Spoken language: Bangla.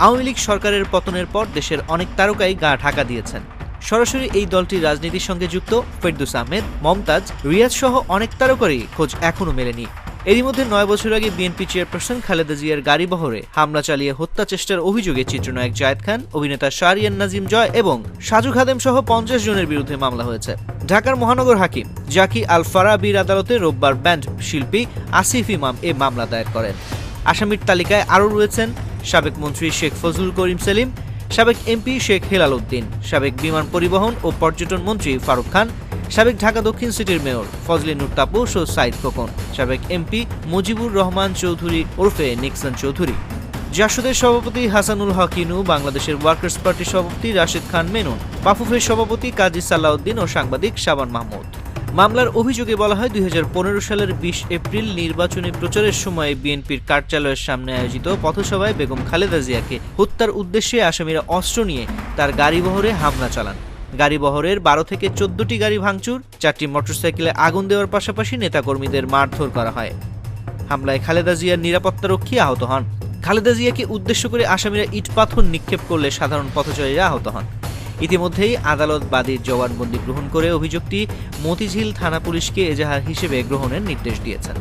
আওয়ামী লীগ সরকারের পতনের পর দেশের অনেক তারকাই গা ঢাকা দিয়েছেন। সরাসরি এই দলটির রাজনীতির সঙ্গে যুক্ত ফেরদৌস আহমেদ, মমতাজ, রিয়াজ সহ অনেক তারকারই খোঁজ এখনো মেলেনি। এরই মধ্যে ৯ বছর আগে বিএনপি চেয়ারপারসন খালেদা জিয়ার গাড়িবহরে হামলা চালিয়ে হত্যা চেষ্টার অভিযোগে চিত্রনায়ক জায়েদ খান, অভিনেতা শাহরিয়ার নাজিম জয় এবং সাজু খাদেম সহ ৫০ জনের বিরুদ্ধে মামলা হয়েছে। ঢাকার মহানগর হাকিম জাকি আল ফারাবির আদালতে রোববার ব্যান্ড শিল্পী আসিফ ইমাম এ মামলা দায়ের করেন। আসামির তালিকায় আরও রয়েছেন সাবেক মন্ত্রী শেখ ফজলুল করিম সেলিম, সাবেক এমপি শেখ হেলাল উদ্দিন, সাবেক বিমান পরিবহন ও পর্যটন মন্ত্রী ফারুক খান, সাবেক ঢাকা দক্ষিণ সিটির মেয়র ফজলে নূর তাপস ও সাইদ খোকন, সাবেক এমপি মুজিবুর রহমান চৌধুরী ওরফে নিক্সন চৌধুরী, জাসদের সভাপতি হাসানুল হক ইনু, বাংলাদেশের ওয়ার্কার্স পার্টির সভাপতি রাশেদ খান মেনন, বাফুফের সভাপতি কাজী সালাউদ্দিন ও সাংবাদিক শাবান মাহমুদ। মামলার অভিযোগে বলা হয় ২০১৫ সালের ২০ এপ্রিল নির্বাচনী প্রচারের সময় বিএনপির কার্যালয়ের সামনে আয়োজিত পথসভায় বেগম খালেদা জিয়াকে হত্যার উদ্দেশ্যে আসামিরা অস্ত্র নিয়ে তার গাড়িবহরে হামলা চালান। গাড়িবহরের ১২ থেকে ১৪টি গাড়ি ভাঙচুর, ৪টি মোটরসাইকেলে আগুন দেওয়ার পাশাপাশি নেতাকর্মীদের মারধর করা হয়। হামলায় খালেদা জিয়ার নিরাপত্তারক্ষী আহত হন। খালেদা জিয়াকে উদ্দেশ্য করে আসামিরা ইট পাথর নিক্ষেপ করলে সাধারণ পথচারীরা আহত হন। ইতিমধ্যেই আদালত বাদীর জবানবন্দি গ্রহণ করে অভিযোগটি মতিঝিল থানা পুলিশকে এজাহার হিসেবে গ্রহণের নির্দেশ দিয়েছেন।